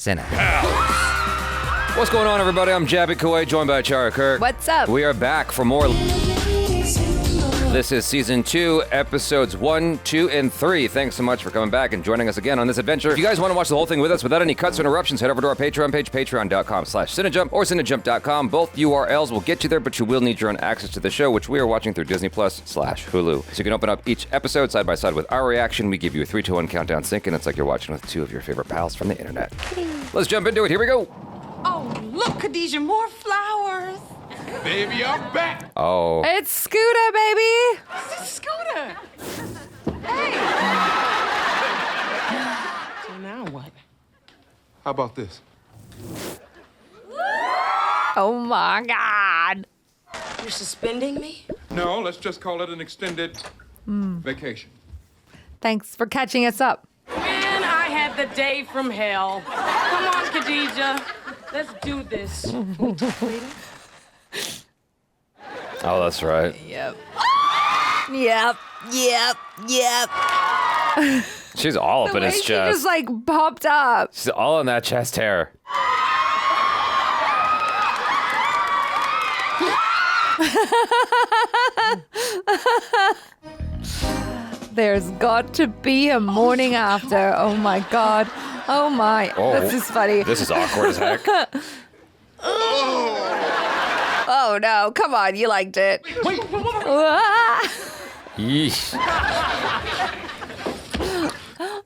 Cinna. What's going on, everybody? I'm Jaby Koay, joined by Chara Kirk. What's up? We are back for more. This is Season 2, Episodes 1, 2, and 3. Thanks so much for coming back and joining us again on this adventure. If you guys want to watch the whole thing with us without any cuts or interruptions, head over to our Patreon page, patreon.com/Cinejump or Cinejump.com. Both URLs will get you there, but you will need your own access to the show, which we are watching through Disney Plus/Hulu. So you can open up each episode side by side with our reaction. We give you a 3, 2, 1 countdown sync, and it's like you're watching with two of your favorite pals from the internet. Let's jump into it. Here we go. Oh, look, Khadijah, more flowers. Baby, I'm back. Oh. It's Scooter, baby. This is Scooter. Hey. So now what? How about this? Oh, my God. You're suspending me? No, let's just call it an extended vacation. Thanks for catching us up. Man, I had the day from hell. Come on, Khadijah. Let's do this. Oh, that's right. Yep. Yep. She's all up in his She chest. just like popped up. She's all in that chest hair. There's got to be a morning after. Oh my God. Oh my. Oh. This is funny. This is awkward as heck. Oh no. Come on. You liked it. Ah. Yeesh.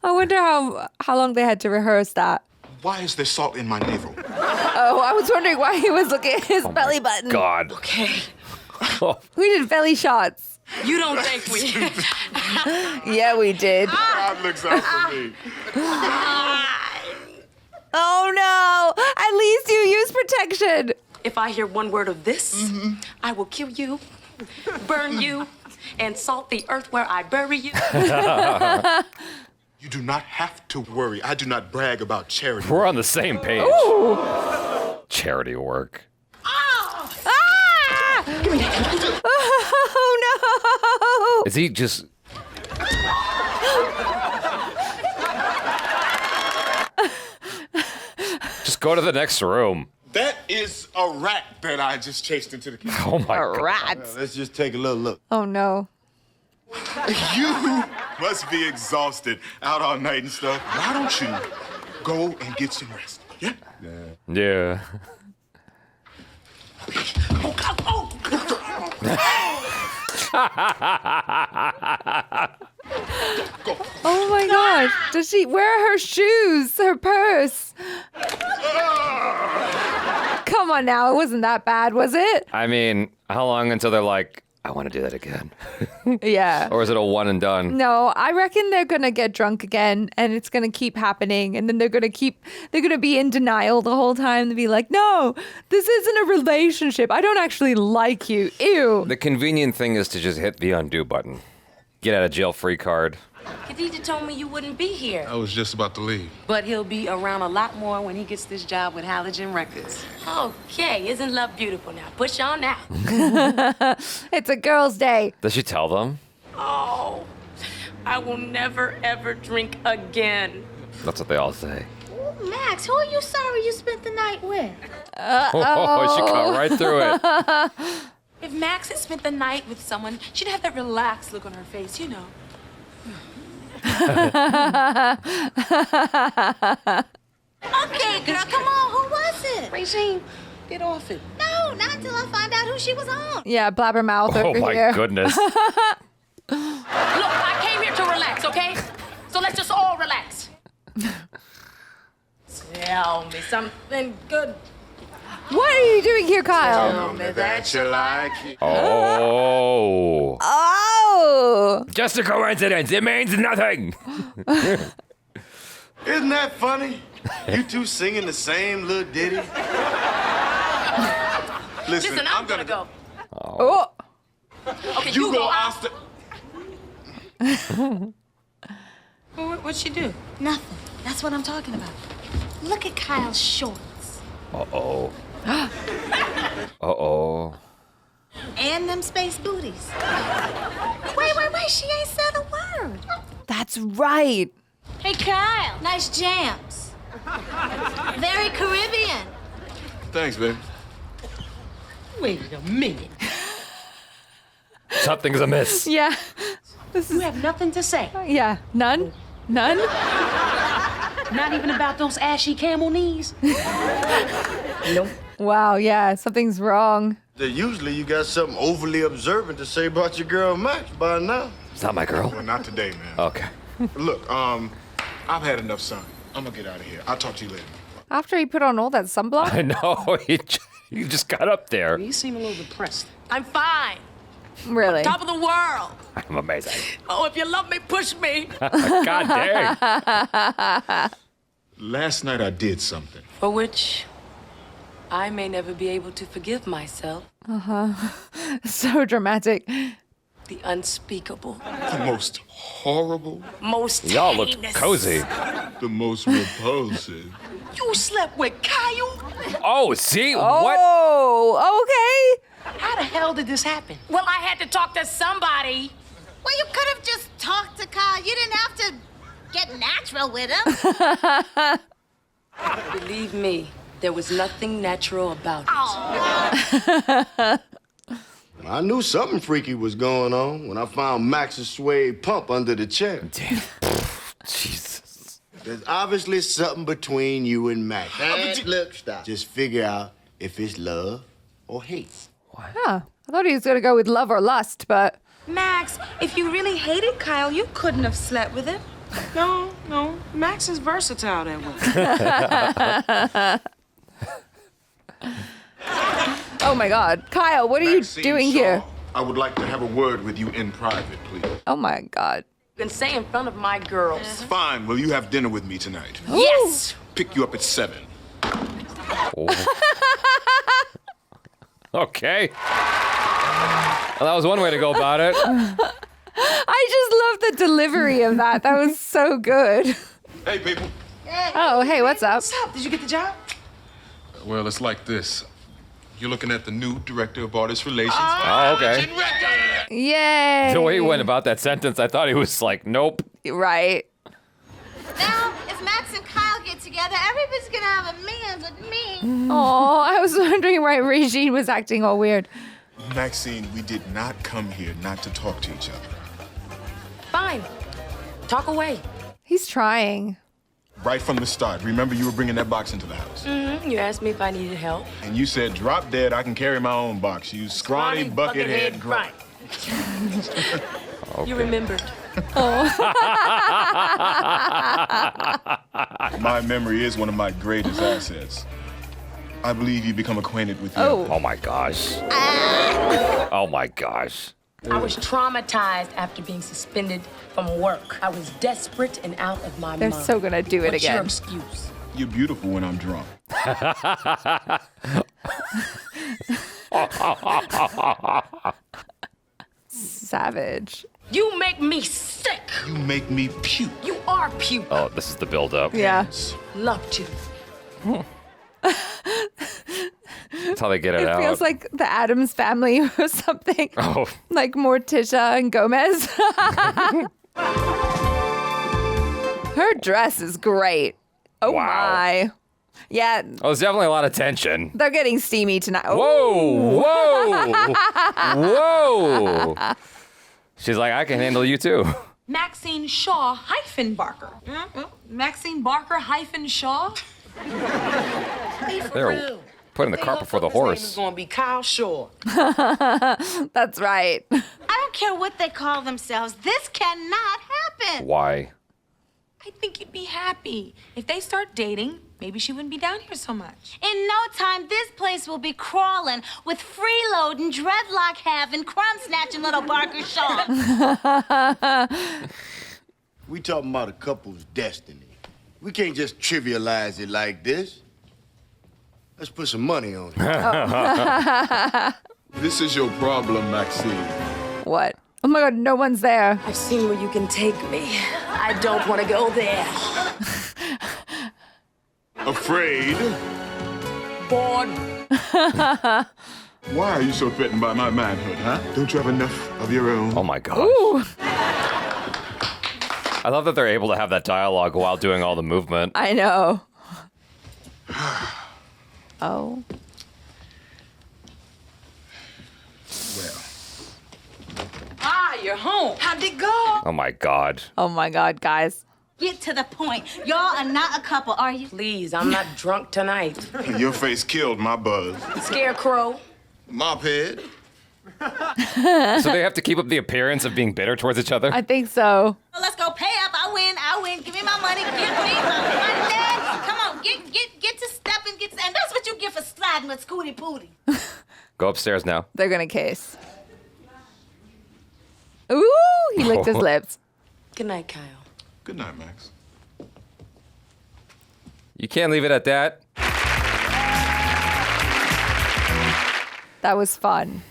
I wonder how long they had to rehearse that. Why is there salt in my navel? Oh, I was wondering why he was looking at his belly button. God. Okay. We did belly shots. You don't think we... Yeah, we did. God looks out for me. Oh no. At least you use protection. If I hear one word of this, I will kill you, burn you, and salt the earth where I bury you. You do not have to worry. I do not brag about charity. We're on the same page. Ooh. Charity work. Ah! Oh no! Is he just... Just go to the next room. That is a rat that I just chased into the kitchen. Oh my God. Rats. Let's just take a little look. Oh no. You must be exhausted out all night and stuff. Why don't you go and get some rest? Yeah? Yeah. Oh, God. Oh. Oh my gosh. Does she wear her shoes, her purse? Come on now. It wasn't that bad, was it? I mean, how long until they're like, I want to do that again? Yeah. Or is it a one and done? No, I reckon they're gonna get drunk again and it's gonna keep happening and then they're gonna be in denial the whole time to be like, no, this isn't a relationship. I don't actually like you. Ew. The convenient thing is to just hit the undo button. Get out of jail free card. Khadijah told me you wouldn't be here. I was just about to leave. But he'll be around a lot more when he gets this job with Halogen Records. Okay, isn't love beautiful now? Push on now. It's a girl's day. Does she tell them? Oh, I will never, ever drink again. That's what they all say. Max, who are you sorry you spent the night with? Oh, she cut right through it. If Max had spent the night with someone, she'd have that relaxed look on her face, you know. Okay, girl, come on. Who was it? Regine, get off it. No, not until I find out who she was on. Yeah, blabbermouth Oh over my here. goodness. Look, I came here to relax, okay? So let's just all relax. Tell me something good. What are you doing here, Kyle? Tell me that you like it. Oh. Oh! Just a coincidence. It means nothing. Isn't that funny? You two singing the same little ditty. Listen, I'm gonna go. Oh! Okay, You go, I'll Austin. What'd she do? Nothing. That's what I'm talking about. Look at Kyle's shorts. Uh-oh. Uh-oh. And them space booties. Wait. She ain't said a word. That's right. Hey, Kyle. Nice jams. Thanks, baby. Wait a minute. Something's amiss. Yeah. This You is. have nothing to say. Yeah. None? None? Not even about those ashy camel knees. Nope. Wow. Yeah. Something's wrong. Usually you got something overly observant to say about your girl Max by now. It's not my girl. Well, not today, man. Okay. Look, I've had enough sun. I'm gonna get out of here. I'll talk to you later. After he put on all that sunblock? I know. He just got up there. You seem a little depressed. I'm fine. Really? Top of the world. I'm amazing. Oh, if you love me, push me. God dang. Last night I did something. For which I may never be able to forgive myself. So dramatic. The unspeakable, The most horrible, most Y'all look heinous. cozy. the most repulsive. You slept with Kyle? Oh, see? What? Oh, okay. How the hell did this happen? Well, I had to talk to somebody. Well, you could have just talked to Kyle. You didn't have to get natural with him. Believe me, there was nothing natural about it. I knew something freaky was going on when I found Max's suede pump under the chair. Damn. Jesus. There's obviously something between you and Max. Look, stop. Just figure out if it's love or hate. Huh. I thought he was going to go with love or lust, but Max, if you really hated Kyle, you couldn't have slept with him. No. Max is versatile that way. oh my God. Kyle, what are Maxine you doing Shaw, here? I would like to have a word with you in private, please. Oh my God. You can say in front of my girls. Fine, will you have dinner with me tonight? Yes! Pick you up at 7. Okay. Well, that was one way to go about it. I just love the delivery of that. That was so good. Hey, people. Oh, hey, what's up? What's up? Did you get the job? Well, it's like this. You're looking at the new director of artist relations. Oh, okay. Yay. The way he went about that sentence, I thought he was like, nope. Right. Now, if Max and Kyle get together, everybody's gonna have a man with me. Oh, I was wondering why Regine was acting all weird. Maxine, we did not come here not to talk to each other. Fine. Talk away. He's trying. Right from the start. Remember you were bringing that box into the house. You asked me if I needed help. And you said, drop dead, I can carry my own box. You scrawny buckethead grunt. Right. You remembered. My memory is one of my greatest assets. I believe you become acquainted with your... Oh. Oh my gosh. Oh my gosh. I was traumatized after being suspended from work. I was desperate and out of my They're mind. so gonna do it What's your again. excuse? You're beautiful when I'm drunk. Savage. You make me sick. You make me puke. You are puke. Oh, this is the build-up. Yeah. Loved you. That's how they get it, It out. feels like the Addams Family or something. Oh. Like Morticia and Gomez. Her dress is great. Oh Wow. my. Yeah, Oh, there's definitely a lot of tension. they're getting steamy tonight. Whoa! Whoa! She's like, I can handle you too. Maxine Shaw hyphen Barker. Maxine Barker hyphen Shaw? They're putting the cart before the It's horse. gonna be Kyle Shaw. That's right. I don't care what they call themselves. This cannot happen. Why? I think you'd be happy. If they start dating, maybe she wouldn't be down here so much. In no time, this place will be crawling with freeloading, dreadlock having, crumb snatching little Barker Shaw. We talking about a couple's destiny. We can't just trivialize it like this. Let's put some money on it. This is your problem, Maxine. What? Oh my God, no one's there. I've seen where you can take me. I don't want to go there. Afraid? Bored. Why are you so threatened by my manhood, huh? Don't you have enough of your own? Oh my gosh. Ooh, I love that they're able to have that dialogue while doing all the movement. I know. Oh. you're home. How'd it go? Oh my God. Oh my God, guys. Get to the point. Y'all are not a couple, are you? Please, I'm not drunk tonight. Your face killed my buzz. Scarecrow. Mop head. So they have to keep up the appearance of being bitter towards each other? I think so. Well, let's go pay up. I win. Give me my money. Give me my money. Come on, get to stepping. And that's what you get for sliding with Scooty Pooty. Go upstairs now. They're gonna kiss. Ooh, he licked his lips. Good night, Kyle. Good night, Max. You can't leave it at that. That was fun.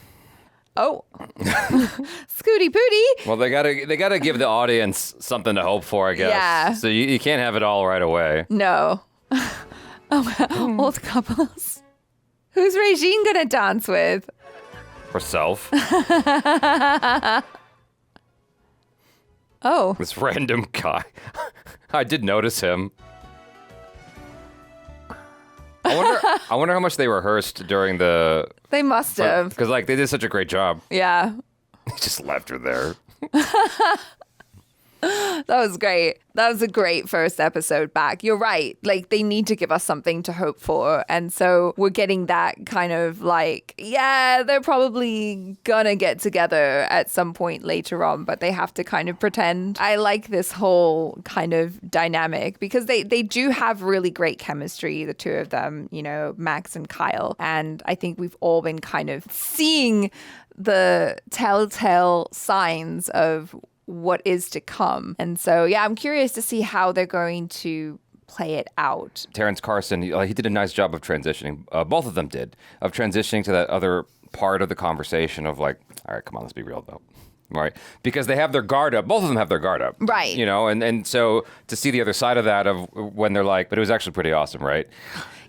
Oh, Scooty Pooty. Well, they gotta give the audience something to hope for, I guess. Yeah. So you can't have it all right away. No. Oh, old couples. Who's Regine gonna dance with? Herself. Oh. This random guy. I did notice him. I wonder how much they rehearsed during the... They must have. Because, like, they did such a great job. Yeah. They just left her there. That was great. That was a great first episode back. You're right. Like, they need to give us something to hope for. And so we're getting that kind of like, yeah, they're probably gonna get together at some point later on, but they have to kind of pretend. I like this whole kind of dynamic because they do have really great chemistry, the two of them, you know, Max and Kyle. And I think we've all been kind of seeing the telltale signs of what is to come. And so, yeah, I'm curious to see how they're going to play it out. Terrence Carson, he did a nice job of transitioning. Both of them did, of transitioning to that other part of the conversation of like, all right, come on, let's be real though. Right? Because they have their guard up. Both of them have their guard up. Right. You know, and so to see the other side of that of when they're like, but it was actually pretty awesome, right?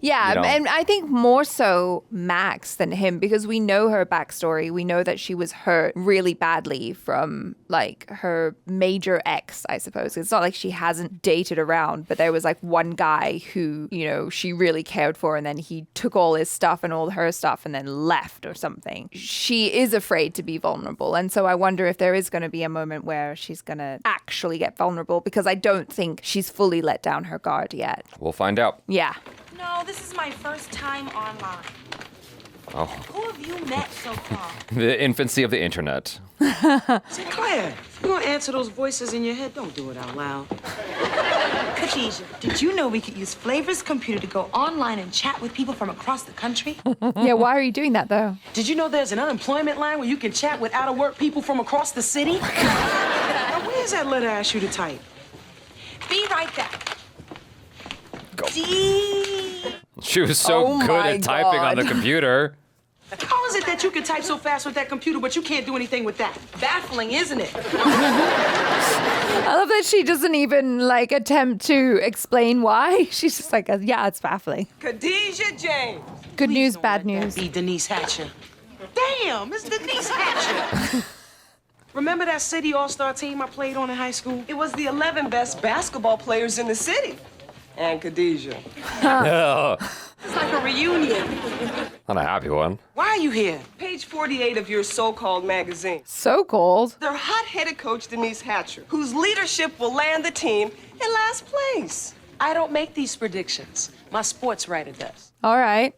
Yeah, You know? and I think more so Max than him because we know her backstory. We know that she was hurt really badly from like her major ex, I suppose. It's not like she hasn't dated around, but there was like one guy who, you know, she really cared for and then he took all his stuff and all her stuff and then left or something. She is afraid to be vulnerable. And so I wonder if there is going to be a moment where she's going to actually get vulnerable because I don't think she's fully let down her guard yet. We'll find out. Yeah. No, this is my first time online. Oh, Who have you met so far? the infancy of the internet. Sinclair, if you're gonna answer those voices in your head, don't do it out loud. Khadijah, did you know we could use Flavor's computer to go online and chat with people from across the country? Yeah, why are you doing that though? Did you know there's an unemployment line where you can chat with out-of-work people from across the city? Now, where's that letter I asked you to type? Be right back. Go. D. She was so Oh good my at typing on the God. computer. How is it that you can type so fast with that computer, but you can't do anything with that? Baffling, isn't it? I love that she doesn't even like attempt to explain why. She's just like, yeah, it's baffling. Khadijah James. Good Please news, don't bad let that news. Be Denise Hatcher. Damn, it's Denise Hatcher. Remember that city all-star team I played on in high school? It was the 11 best basketball players in the city. And Khadijah. It's like a reunion. Not a happy one. Why are you here? Page 48 of your so-called magazine. So cold. Their hot-headed coach, Denise Hatcher, whose leadership will land the team in last place. I don't make these predictions. My sports writer does. All right.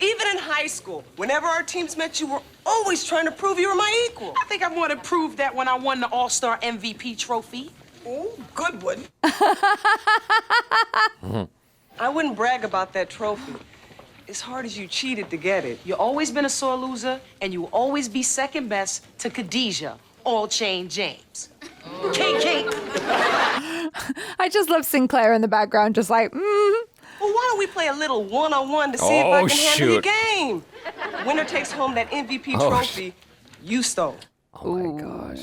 Even in high school, whenever our teams met, you were always trying to prove you were my equal. I think I want to prove that when I won the All-Star MVP trophy. Oh, good one. I wouldn't brag about that trophy. As hard as you cheated to get it, you've always been a sore loser, and you will always be second best to Khadijah, All-Chain James. KK. I just love Sinclair in the background, just like, Well, why don't we play a little one-on-one to see if I Oh, can handle your shoot. game? Winner takes home that MVP Oh, trophy you stole. Oh my gosh.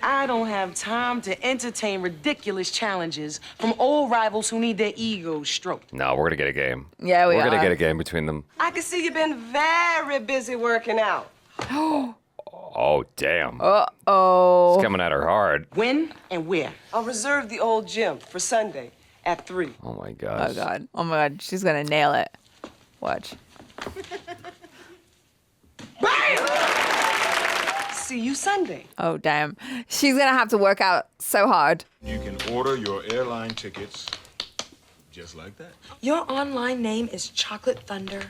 I don't have time to entertain ridiculous challenges from old rivals who need their egos stroked. No, we're gonna get a game. Yeah, we We're gonna are. get a game between them. I can see you've been very busy working out. Oh, damn. oh. It's coming at her hard. When and where? I'll reserve the old gym for Sunday at 3. Oh my gosh. Oh, God. Oh, my God. She's going to nail it. Watch. Bam! see you Sunday. Oh, damn. She's going to have to work out so hard. You can order your airline tickets just like that. Your online name is Chocolate Thunder.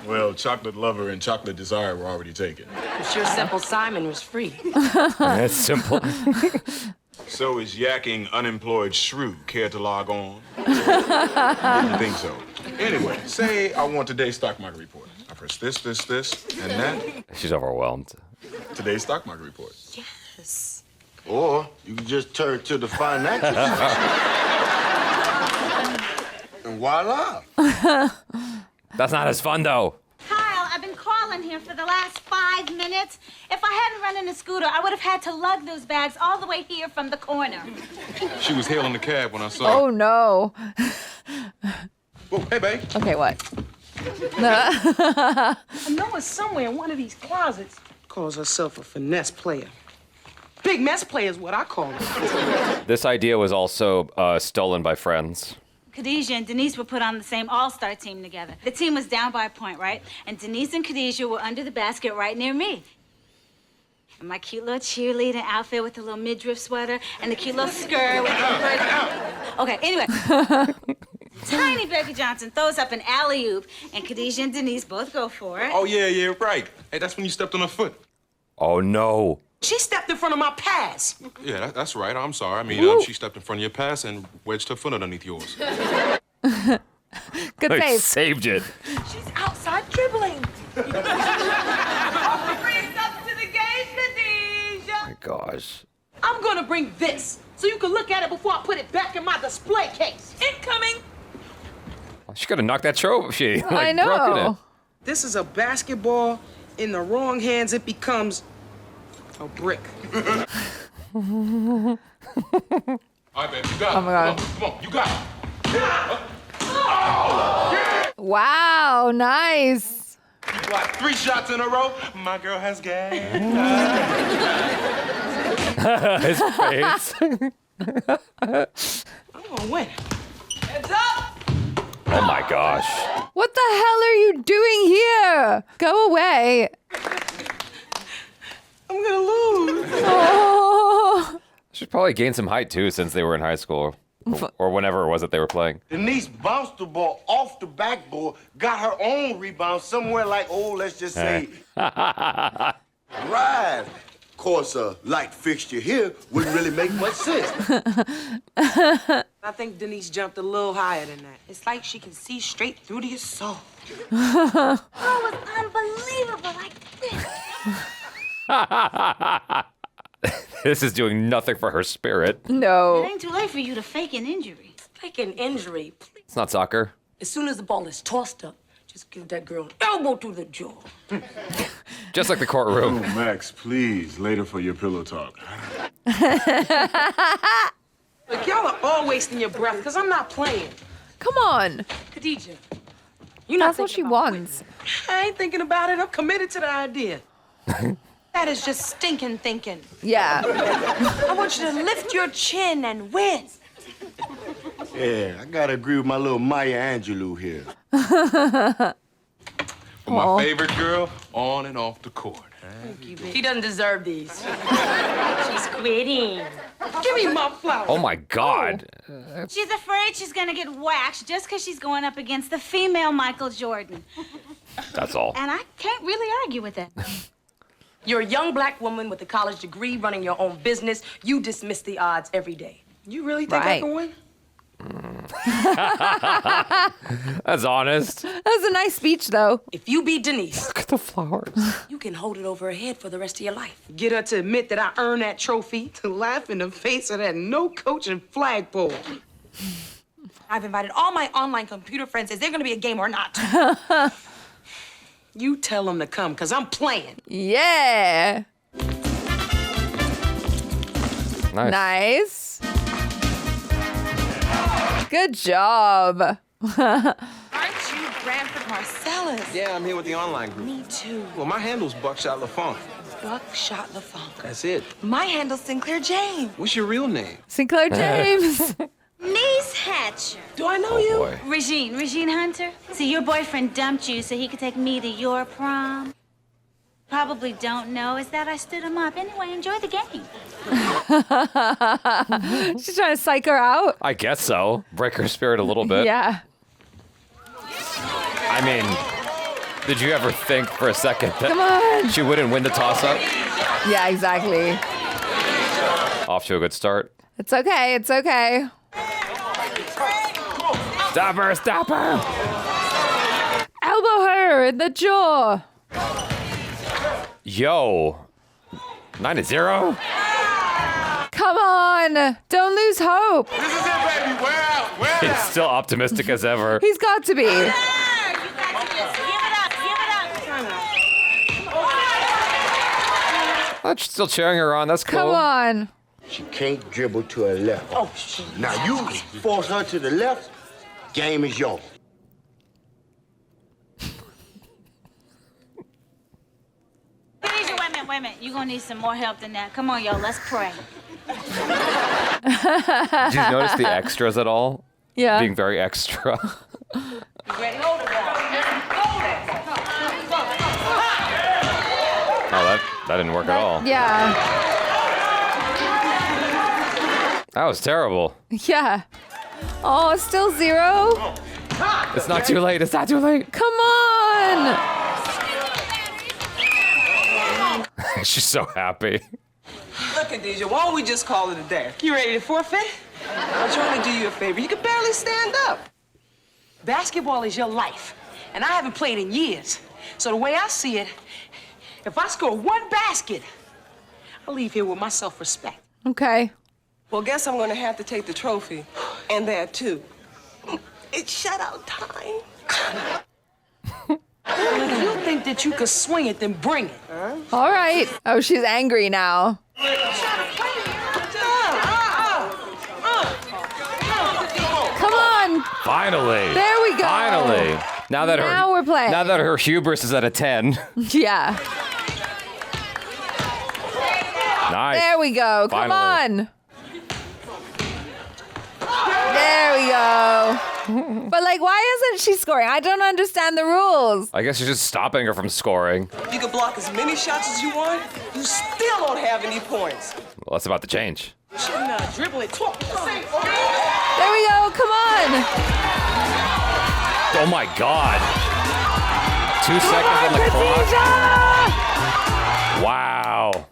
Well, Chocolate Lover and Chocolate Desire were already taken. I'm sure Simple Simon was free. That's simple. So is yakking unemployed shrew. Care to log on? Didn't think so. Anyway, say I want today's stock market report. I press this, and that. She's overwhelmed. Today's stock market report. Yes. Or you can just turn to the financial section. And voila. That's not as fun, though. Kyle, I've been calling here for the last 5 minutes. If I hadn't run in a scooter, I would have had to lug those bags all the way here from the corner. She was hailing the cab when I saw her. Oh, no. Whoa, hey, babe. Okay, what? I know it's somewhere in one of these closets. Calls herself a finesse player. Big mess player is what I call her. This idea was also stolen by friends. Khadijah and Denise were put on the same all-star team together. The team was down by a point, right? And Denise and Khadijah were under the basket right near me. And my cute little cheerleading outfit with the little midriff sweater and the cute little skirt with the... Okay, anyway. Tiny Becky Johnson throws up an alley-oop, and Khadijah and Denise both go for it. Oh, yeah, right. Hey, that's when you stepped on her foot. Oh, no. She stepped in front of my pass. Yeah, that's right. I'm sorry. I mean, she stepped in front of your pass and wedged her foot underneath yours. Good I save. saved it. She's outside dribbling. Brings up to the gate, Khadijah. Oh, my gosh. I'm gonna bring this so you can look at it before I put it back in my display case. Incoming. She could have knocked that trophy. I know. broken it. This is a basketball. In the wrong hands, it becomes a brick. All right, babe, you got it. Oh, my God. Come on, you got it. Wow, nice. What, 3 shots in a row? My girl has gas. His face. I'm gonna win. Heads up. Oh, my gosh. What the hell are you doing here? Go away. I'm gonna lose. Oh. She's probably gained some height, too, since they were in high school. Or whenever it was that they were playing. Denise bounced the ball off the backboard, got her own rebound somewhere like, oh, let's just say, right. Of course, a light fixture here wouldn't really make much sense. I think Denise jumped a little higher than that. It's like she can see straight through to your soul. Oh, it was unbelievable like this. This is doing nothing for her spirit. No. It ain't too late for you to fake an injury. Fake an injury, please. It's not soccer. As soon as the ball is tossed up, just give that girl an elbow to the jaw. Just like the courtroom. Oh, Max, please, later for your pillow talk. Look, y'all are all wasting your breath because I'm not playing. Come on. Khadijah, That's what she wants. I ain't thinking about it. I'm committed to the idea. That is just stinking thinking. Yeah. I want you to lift your chin and win. Yeah, I gotta agree with my little Maya Angelou here. For my favorite girl, on and off the court. She doesn't deserve these. She's quitting. Give me my flower. Oh, my God. She's afraid she's gonna get waxed just because she's going up against the female Michael Jordan. That's all. And I can't really argue with that. You're a young black woman with a college degree running your own business. You dismiss the odds every day. You really think I Right. can win? That's honest. That was a nice speech, though. If you beat Denise, Look at the flowers. you can hold it over her head for the rest of your life. Get her to admit that I earned that trophy, to laugh in the face of that no-coaching flagpole. I've invited all my online computer friends. Is there going to be a game or not? You tell them to come, because I'm playing. Yeah. Nice. Nice. Good job. Aren't you Branford Marcellus? Yeah, I'm here with the online group. Me too. Well, my handle's Buckshot LaFont. Buckshot LaFont. That's it. My handle's Synclaire James. What's your real name? Sinclaire James. Niece Hatcher. Do I know Oh, you? boy. Regine Hunter. See, your boyfriend dumped you so he could take me to your prom. Probably don't know is that I stood him up. Anyway, enjoy the game. She's trying to psych her out. I guess so. Break her spirit a little bit. Yeah. I mean, did you ever think for a second that Come on. she wouldn't win the toss-up? Yeah, exactly. Off to a good start. It's okay. It's okay. Stop her! Stop her! Elbow her in the jaw. Yo. 9-0? Come on. Don't lose hope. This is it, baby. We're out. We're He's out. still optimistic as ever. He's got to be. You got this. Give it up. Oh, she's still cheering her on. That's cool. Come on. She can't dribble to her left. Oh, shit. Now you force her to the left, game is yours. Wait a minute. You're going to need some more help than that. Come on, y'all. Let's pray. Did you notice the extras at all? Yeah. Being very extra. Oh, that didn't work at all. Yeah. That was terrible. Yeah. Oh, still 0? It's not too late. It's not too late. Come on. She's so happy. Look, Khadijah, why don't we just call it a day? You ready to forfeit? I'm trying to do you a favor. You can barely stand up. Basketball is your life, and I haven't played in years. So the way I see it, if I score one basket, I'll leave here with my self-respect. Okay. Well, guess I'm gonna have to take the trophy, and that too. It's shutout time. Well, if you think that you could swing it, then bring it. All right. Oh, she's angry now. Come on. Finally. There we go. Finally. Now we're playing. Now that her hubris is at a 10. Yeah. Nice. There we go. Come Finally. on. There we go. But, like, why isn't she scoring? I don't understand the rules. I guess you're just stopping her from scoring. You can block as many shots as you want. You still don't have any points. Well, that's about to change. You shouldn't dribble it. Talk. There we go. Come on. Oh my God. 2 seconds on the clock. Khadijah! Wow.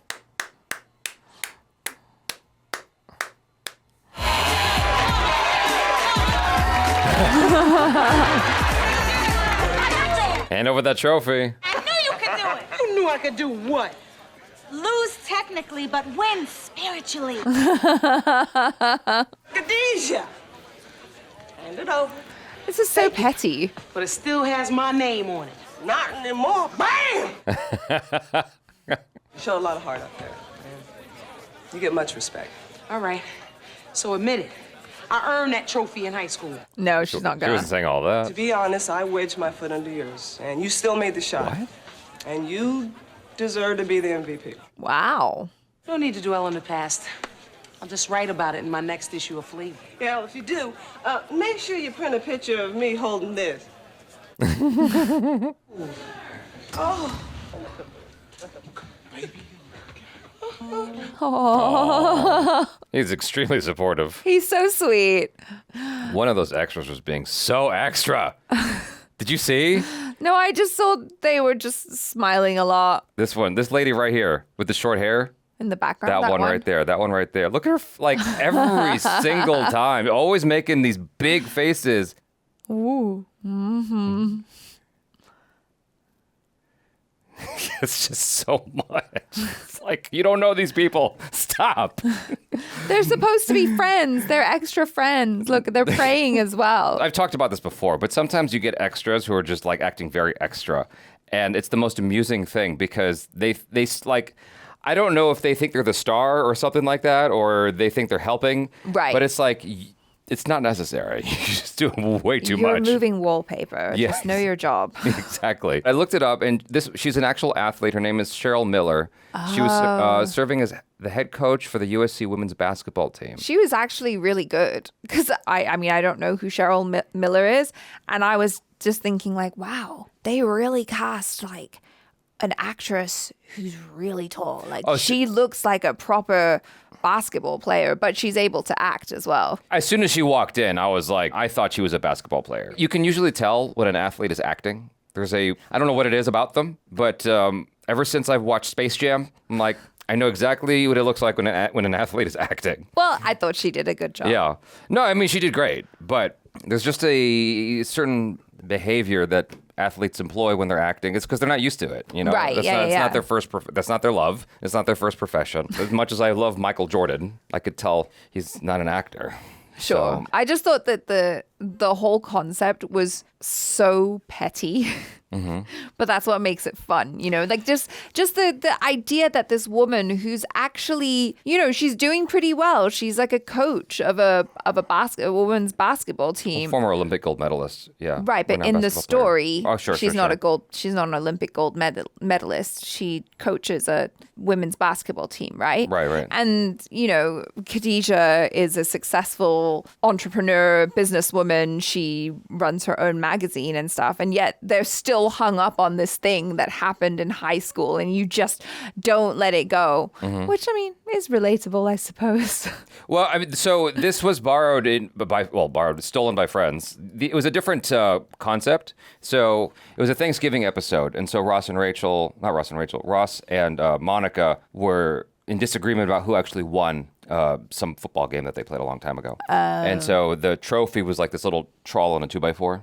Hand over that trophy. I knew you could do it. You knew I could do what? Lose technically, but win spiritually. Khadijah! Hand it over. This is so petty. But it still has my name on it. Not anymore. Bam! You show a lot of heart up there, man. You get much respect. All right. So admit it. I earned that trophy in high school. No, she's not She gonna. wasn't saying all To that. be honest, I wedged my foot under yours, and you still made the shot. What? And you deserve to be the MVP. Wow. No need to dwell on the past. I'll just write about it in my next issue of Flea. Yeah, well, if you do, make sure you print a picture of me holding this. Oh. He's extremely supportive. He's so sweet. One of those extras was being so extra. Did you see? No, I just saw they were just smiling a lot This lady right here with the short hair. in the background. That one right there. That one right there. Look at her, like, every single time. Always making these big faces. Ooh. Mm-hmm. It's just so much. It's like, you don't know these people. Stop. They're supposed to be friends. They're extra friends. Look, they're praying as well. I've talked about this before, but sometimes you get extras who are just, like, acting very extra. And it's the most amusing thing because they like, I don't know if they think they're the star or something like that, or they think they're helping. Right. But it's like, it's not necessary. You just do way too You're much. moving wallpaper. Yes. Just know your job. Exactly. I looked it up, and she's an actual athlete. Her name is Cheryl Miller. She was serving as the head coach for the USC women's basketball team. She was actually really good because I mean, I don't know who Cheryl Miller is. And I was just thinking like, wow, they really cast like an actress who's really tall. Like she looks like a proper basketball player, but she's able to act as well. As soon as she walked in, I thought she was a basketball player. You can usually tell when an athlete is acting. I don't know what it is about them, but ever since I've watched Space Jam, I'm like, I know exactly what it looks like when an athlete is acting. Well, I thought she did a good job. Yeah. No, I mean, she did great, but there's just a certain behavior that athletes employ when they're acting. It's because they're not used to it, you know? Right, It's not their first, that's not their love. It's not their first profession. As much as I love Michael Jordan, I could tell he's not an actor. Sure. So, I just thought that the whole concept was so petty. Mm-hmm. But that's what makes it fun, you know, like just the idea that this woman who's actually, you know, she's doing pretty well. She's like a coach of a women's basketball team. Former Olympic gold medalist. Yeah. Right. But in the story, she's not an Olympic gold medalist. She coaches a women's basketball team. Right. Right. And, you know, Khadijah is a successful entrepreneur, businesswoman. She runs her own magazine and stuff. And yet they're still hung up on this thing that happened in high school and you just don't let it go, which I mean is relatable, I suppose. Well, I mean, so this was stolen by friends. It was a different concept. So it was a Thanksgiving episode, and so Ross and Monica were in disagreement about who actually won some football game that they played a long time ago. And so the trophy was like this little troll on a 2x4.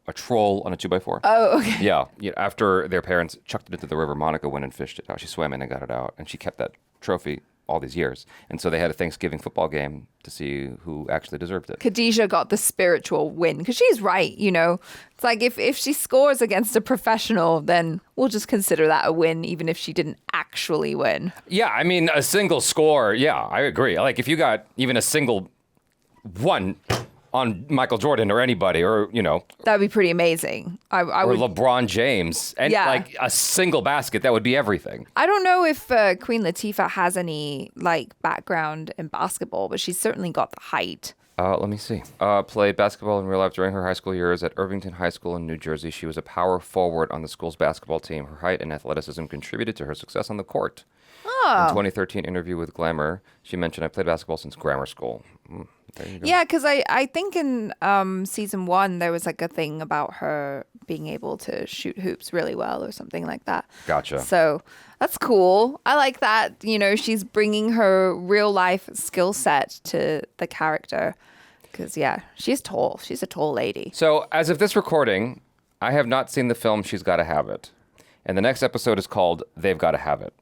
A troll on a 2x4. Oh, okay. Yeah. After their parents chucked it into the river, Monica went and fished it out. She swam in and got it out. And she kept that trophy all these years. And so they had a Thanksgiving football game to see who actually deserved it. Khadijah got the spiritual win because she's right, you know. It's like if she scores against a professional, then we'll just consider that a win, even if she didn't actually win. Yeah, I mean, a single score, yeah, I agree. Like, if you got even a single one on Michael Jordan or anybody, or, you know. That would be pretty amazing. Or LeBron James. And, like, a single basket, that would be everything. I don't know if Queen Latifah has any, like, background in basketball, but she's certainly got the height. Let me see. Played basketball in real life during her high school years at Irvington High School in New Jersey. She was a power forward on the school's basketball team. Her height and athleticism contributed to her success on the court. Oh. In 2013 interview with Glamour, she mentioned, I played basketball since grammar school. There you go. Yeah, because I think in season 1, there was like a thing about her being able to shoot hoops really well or something like that. Gotcha. So that's cool. I like that, you know, she's bringing her real life skill set to the character. Because, yeah, she's tall. She's a tall lady. So as of this recording, I have not seen the film She's Gotta Have It. And the next episode is called They've Gotta Have It.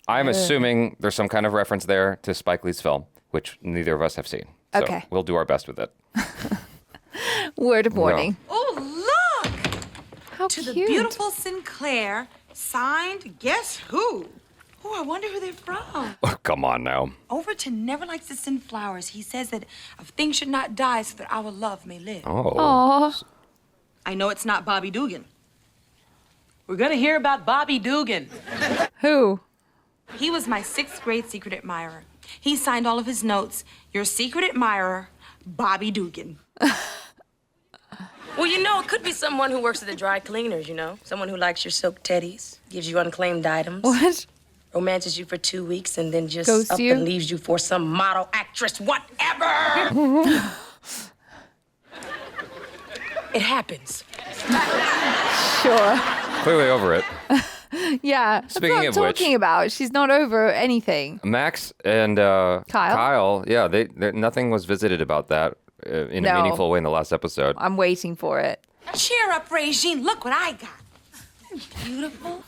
I'm assuming there's some kind of reference there to Spike Lee's film, which neither of us have seen. So okay. We'll do our best with it. Word of warning. No. Oh, look! How to cute. The beautiful Sinclair, signed guess who? Oh, I wonder who they're from. Oh, come on now. Overton never likes to send flowers. He says that a thing should not die so that our love may live. Oh. Aww. I know it's not Bobby Dugan. We're gonna hear about Bobby Dugan. Who? He was my 6th grade secret admirer. He signed all of his notes. Your secret admirer, Bobby Dugan. Well, you know, it could be someone who works at the dry cleaners, you know? Someone who likes your silk teddies, gives you unclaimed items. What? Romances you for 2 weeks and then just Ghosts up you? and leaves you for some model, actress, whatever! It happens. Sure. Clearly over it. Yeah. That's Speaking what of I'm which- talking about. She's not over anything. Max and Kyle, yeah, nothing was visited about that in a No. meaningful way in the last episode. I'm waiting for it. Cheer up, Regine. Look what I got. Beautiful.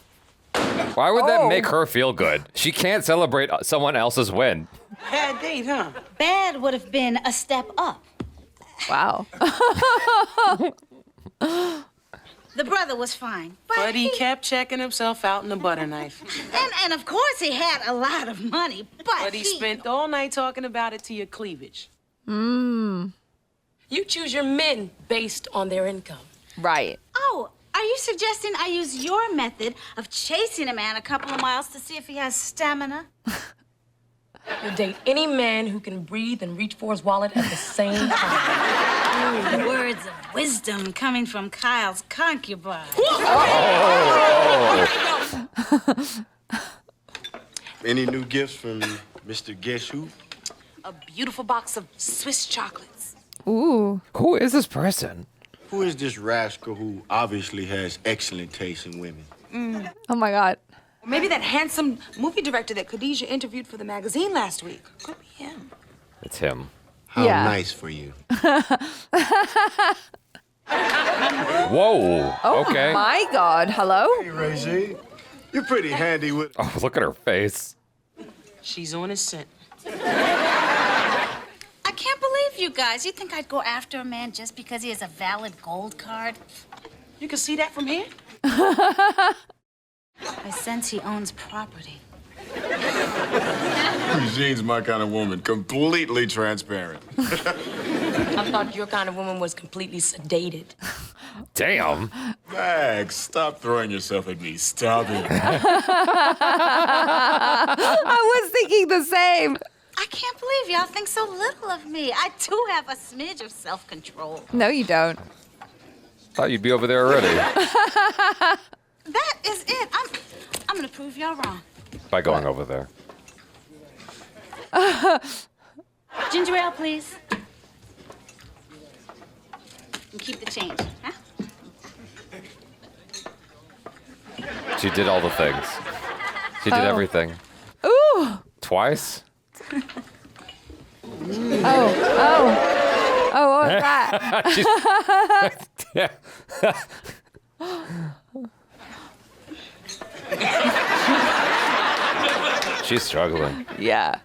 Why would that make her feel good? She can't celebrate someone else's win. Bad date, huh? Bad would have been a step up. Wow. The brother was fine. But he kept checking himself out in the butter knife. And of course he had a lot of money, But he spent all night talking about it to your cleavage. You choose your men based on their income. Right. Oh, are you suggesting I use your method of chasing a man a couple of miles to see if he has stamina? You date any man who can breathe and reach for his wallet at the same time. Words of wisdom coming from Kyle's concubine. Any new gifts from Mr. Guess Who? A beautiful box of Swiss chocolates. Ooh. Who is this person? Who is this rascal who obviously has excellent taste in women? Oh my God. Maybe that handsome movie director that Khadijah interviewed for the magazine last week. Could be him. It's him. How Yeah. nice for you. Whoa. Okay. My God. Hello? Hey, Regine. You're pretty handy with... Oh, look at her face. She's on his scent. I can't believe you guys. You think I'd go after a man just because he has a valid gold card? You can see that from here? I sense he owns property. Regine's my kind of woman, completely transparent. I thought your kind of woman was completely sedated. Damn. Max, stop throwing yourself at me. Stop it. I was thinking the same. I can't believe y'all think so little of me. I do have a smidge of self-control. No, you don't. Thought you'd be over there already. That is it. I'm gonna prove y'all wrong. By going over there. Ginger ale, please. And keep the change, huh? She did all the things. She did everything. Ooh. Twice? Oh, what was that? She's struggling. Yeah.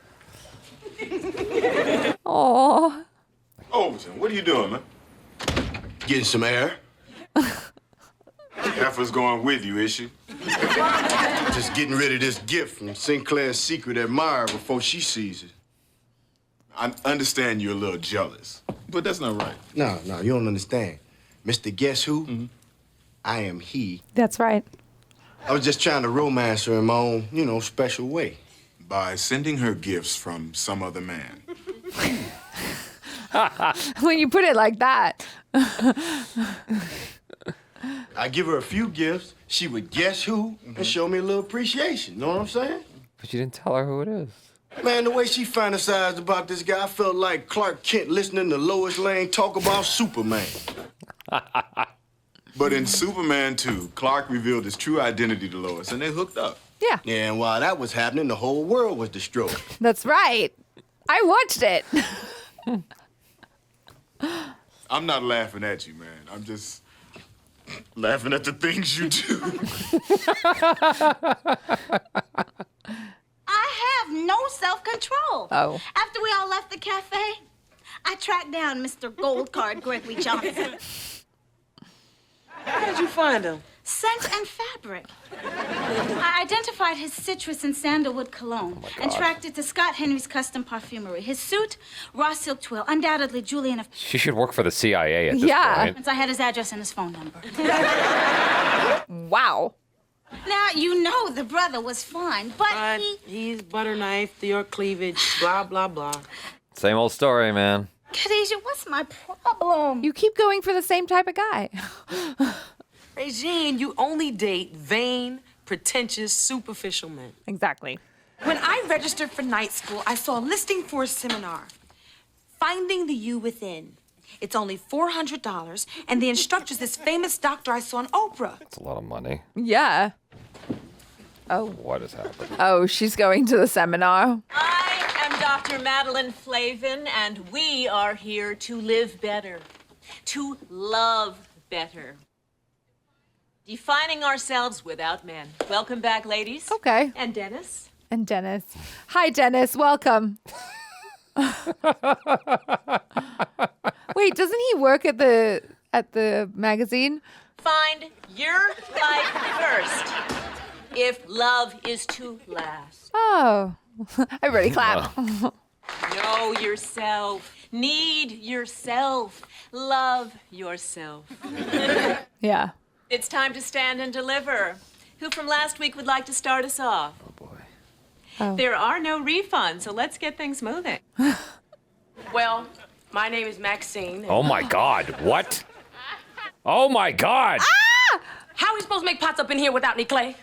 Oh. Overton, what are you doing, man? Getting some air? Heifer's going with you, is she? Just getting rid of this gift from Sinclair's secret admirer before she sees it. I understand you're a little jealous, but that's not right. No, you don't understand. Mr. Guess Who? I am he. That's right. I was just trying to romance her in my own, special way. By sending her gifts from some other man. When you put it like that. I give her a few gifts, she would guess who and show me a little appreciation. Know what I'm saying? But you didn't tell her who it is. Man, the way she fantasized about this guy, I felt like Clark Kent listening to Lois Lane talk about Superman. But in Superman 2, Clark revealed his true identity to Lois, and they hooked up. Yeah. And while that was happening, the whole world was destroyed. That's right. I watched it. I'm not laughing at you, man. I'm just laughing at the things you do. I have no self-control. Oh. After we all left the cafe, I tracked down Mr. Gold Card Gregory Johnson. How did you find him? Scent and fabric. I identified his citrus and sandalwood cologne and tracked it to Scott Henry's custom perfumery. His suit, raw silk twill, undoubtedly Julian of... She should work for the CIA at this point. Since I had his address and his phone number. Wow. Now, you know the brother was fine, but he's butter knife, your cleavage, blah, blah, blah. Same old story, man. Khadijah, what's my problem? You keep going for the same type of guy. Regine, you only date vain, pretentious, superficial men. Exactly. When I registered for night school, I saw a listing for a seminar. Finding the You Within. It's only $400, and the instructor's this famous doctor I saw on Oprah. It's a lot of money. Yeah. Oh. What is happening? Oh, she's going to the seminar. I am Dr. Madeline Flavin, and we are here to live better, to love better. Defining ourselves without men. Welcome back, ladies. Okay. And Dennis. And Dennis. Hi, Dennis. Welcome. Wait, doesn't he work at the magazine? Find your life first. If love is to last. Oh. Everybody clap. Know yourself. Need yourself. Love yourself. Yeah. It's time to stand and deliver. Who from last week would like to start us off? Oh, boy. Oh. There are no refunds, so let's get things moving. Well, my name is Maxine. Oh, my God. What? Oh, my God. How are we supposed to make pots up in here without any clay?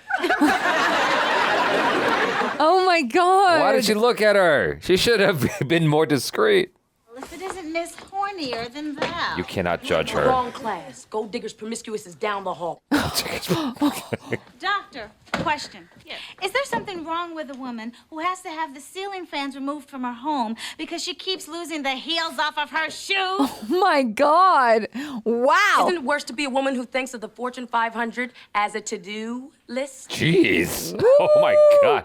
Oh my God. Why did she look at her? She should have been more discreet. Well, if it isn't Miss Hornier than that. You cannot judge her. Wrong class. Gold Digger's Promiscuous is down the hall. Doctor, question. Yes. Is there something wrong with a woman who has to have the ceiling fans removed from her home because she keeps losing the heels off of her shoes? Oh my God. Wow. Isn't it worse to be a woman who thinks of the Fortune 500 as a to-do list? Jeez. Oh my God.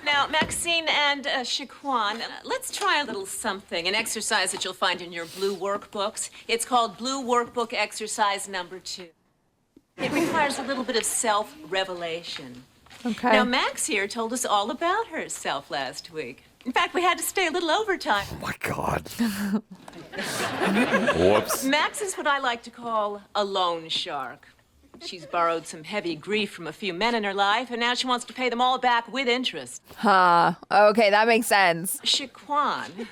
Now, Maxine and Shaquan, let's try a little something, an exercise that you'll find in your blue workbooks. It's called Blue Workbook Exercise Number 2. It requires a little bit of self-revelation. Okay. Now, Max here told us all about herself last week. In fact, we had to stay a little overtime. Oh my God. Whoops. Max is what I like to call a loan shark. She's borrowed some heavy grief from a few men in her life, and now she wants to pay them all back with interest. Huh. Okay, that makes sense. Shaquan,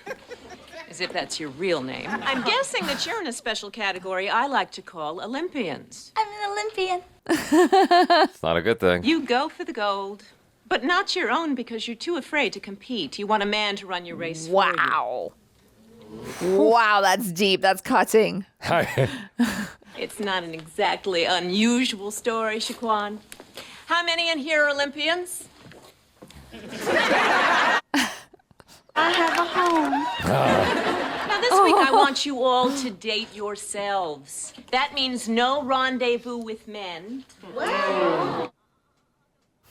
as if that's your real name. I'm guessing that you're in a special category I like to call Olympians. I'm an Olympian. It's not a good thing. You go for the gold, but not your own because you're too afraid to compete. You want a man to run your race for you. Wow. Wow, that's deep. That's cutting. It's not an exactly unusual story, Shaquan. How many in here are Olympians? I have a home. Now, this week I want you all to date yourselves. That means no rendezvous with men.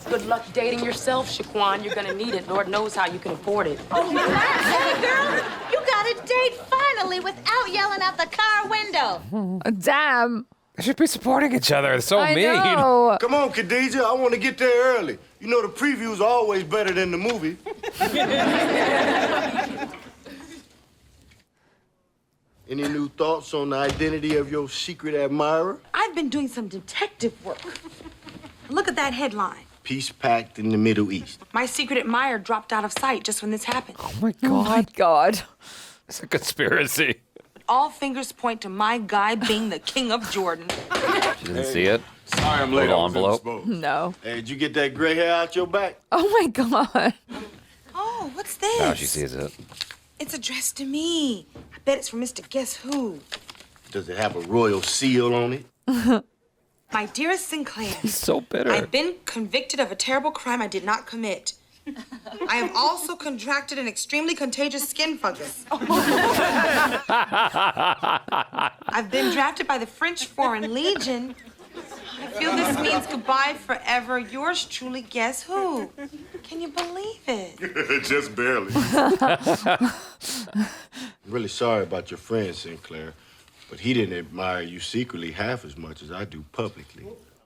Good luck dating yourself, Shaquan. You're gonna need it. Lord knows how you can afford it. Oh, hey, girl, you got a date finally without yelling out the car window. Damn. They should be supporting each other. It's so I mean. know. Come on, Khadijah. I want to get there early. You know the previews are always better than the movie. Any new thoughts on the identity of your secret admirer? I've been doing some detective work. Look at that headline. Peace pact in the Middle East. My secret admirer dropped out of sight just when this happened. Oh my Oh God. my God. It's a conspiracy. All fingers point to my guy being the king of Jordan. She didn't see it. Sorry I'm late. Little I was envelope. indisposed. No. Hey, did you get that gray hair out your back? Oh my God. Oh, what's this? Now she sees it. It's addressed to me. I bet it's from Mr. Guess Who. Does it have a royal seal on it? My dearest Sinclair. He's so bitter. I've been convicted of a terrible crime I did not commit. I have also contracted an extremely contagious skin fungus. I've been drafted by the French Foreign Legion. I feel this means goodbye forever. Yours truly, Guess Who? Can you believe it? Just barely. I'm really sorry about your friend, Sinclair, but he didn't admire you secretly half as much as I do publicly.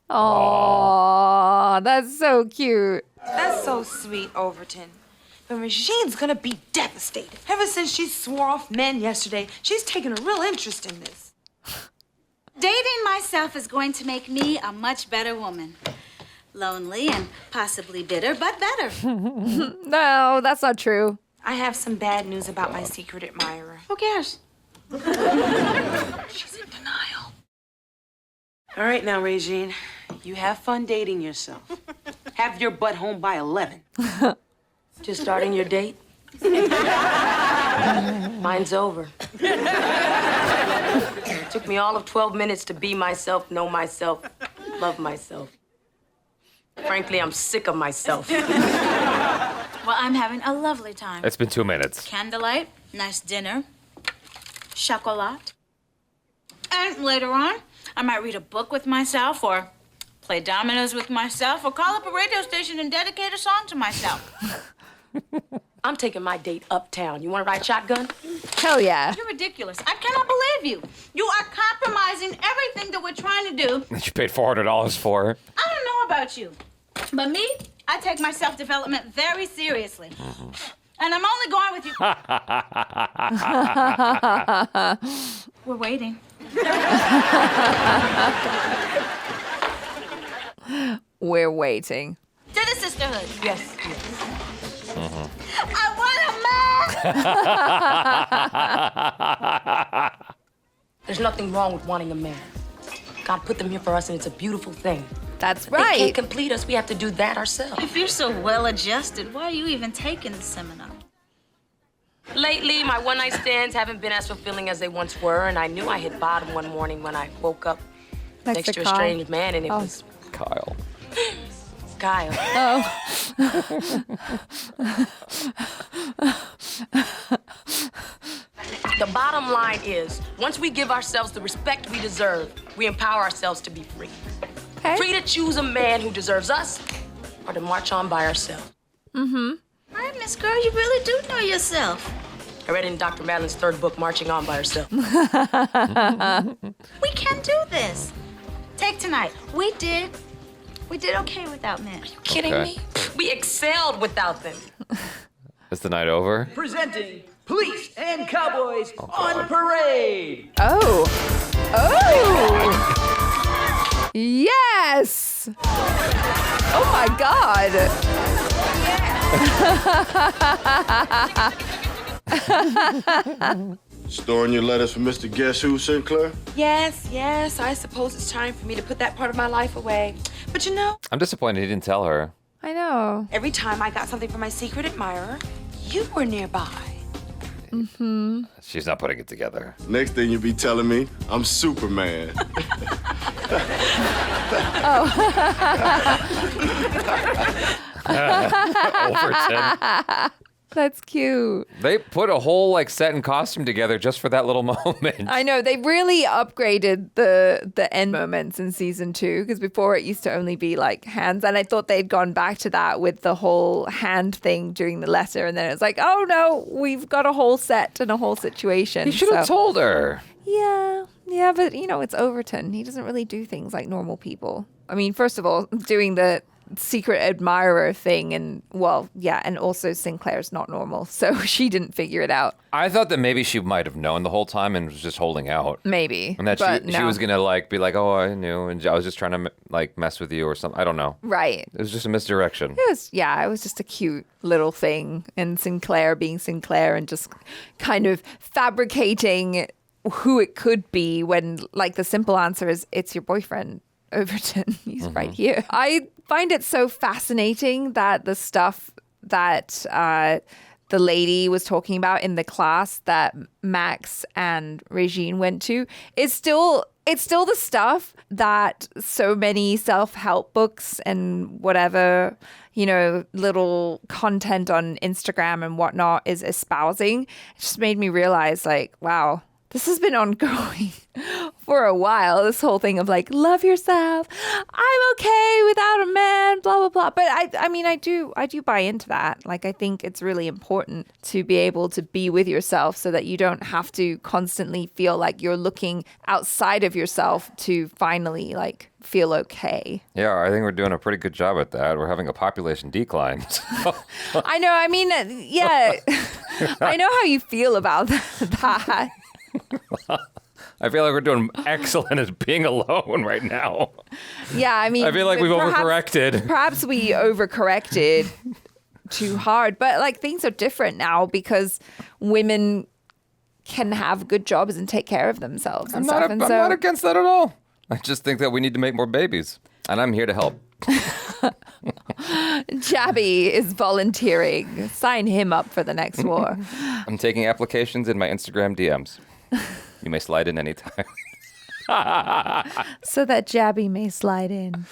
Aw, that's so cute. That's so sweet, Overton. But Regine's gonna be devastated. Ever since she swore off men yesterday, she's taken a real interest in this. Dating myself is going to make me a much better woman. Lonely and possibly bitter, but better. No, that's not true. I have some bad news about my secret admirer. Who cares? She's in denial. All right now, Regine. You have fun dating yourself. Have your butt home by 11. Just starting your date? Mine's over. It took me all of 12 minutes to be myself, know myself, love myself. Frankly, I'm sick of myself. Well, I'm having a lovely time. It's been 2 minutes. Candlelight, nice dinner, chocolat. And later on, I might read a book with myself or play dominoes with myself or call up a radio station and dedicate a song to myself. I'm taking my date uptown. You want to ride shotgun? Hell yeah. You're ridiculous. I cannot believe you. You are compromising everything that we're trying to do. That you paid $400 for. I don't know about you, but me, I take my self-development very seriously. And I'm only going with you. We're waiting. We're waiting. To the sisterhood. Yes. I want a man. There's nothing wrong with wanting a man. God put them here for us, and it's a beautiful thing. That's They right. can't complete us. We have to do that ourselves. If you're so well-adjusted, why are you even taking the seminar? Lately, my one-night stands haven't been as fulfilling as they once were, and I knew I hit bottom one morning when I woke up next to a Kyle. strange man, and it Oh. was Kyle. Kyle. The bottom line is, once we give ourselves the respect we deserve, we empower ourselves to be free. Okay. Free to choose a man who deserves us, or to march on by ourselves. All right, Miss Girl, you really do know yourself. I read in Dr. Madeline's third book, Marching On by Herself. We can do this. Take tonight. We did okay without men. Kidding Okay. me? We excelled without them. Is the night over? Presenting Police and Cowboys on Parade. Oh. Yes. Oh my God. Storing your letters for Mr. Guess Who, Sinclair? Yes, I suppose it's time for me to put that part of my life away. But you know, I'm disappointed he didn't tell her. I know. every time I got something from my secret admirer, you were nearby. She's not putting it together. Next thing you'll be telling me, I'm Superman. Overton. That's cute. They put a whole like set and costume together just for that little moment. I know they really upgraded the end moments in season 2 because before it used to only be like hands, and I thought they'd gone back to that with the whole hand thing during the letter, and then it's like, oh no, we've got a whole set and a whole situation. He should have So- told her. Yeah, but you know, it's Overton. He doesn't really do things like normal people. I mean, first of all, doing the secret admirer thing, and well, yeah, and also Sinclair's not normal, so she didn't figure it out. I thought that maybe she might have known the whole time and was just holding out. Maybe, And that but she no. was gonna like be like, oh, I knew, and I was just trying to like mess with you or something. I don't know. Right. It was just a misdirection. It was just a cute little thing, and Sinclair being Sinclair and just kind of fabricating who it could be when like the simple answer is it's your boyfriend, Overton. He's right here. I find it so fascinating that the stuff that the lady was talking about in the class that Max and Regine went to is still the stuff that so many self-help books and whatever, you know, little content on Instagram and whatnot is espousing. It just made me realize, like, wow, this has been ongoing for a while. This whole thing of like, love yourself. I'm okay without a man, blah, blah, blah. But I mean, I do buy into that. Like, I think it's really important to be able to be with yourself so that you don't have to constantly feel like you're looking outside of yourself to finally like feel okay. Yeah, I think we're doing a pretty good job at that. We're having a population decline. I know. I mean, yeah, I know how you feel about that. I feel like we're doing excellent at being alone right now. Yeah, I mean, I feel like we've overcorrected. Perhaps we overcorrected too hard, but like things are different now because women can have good jobs and take care of themselves and stuff. I'm not against that at all. I just think that we need to make more babies, and I'm here to help. Jaby is volunteering. Sign him up for the next war. I'm taking applications in my Instagram DMs. You may slide in anytime. So that Jaby may slide in.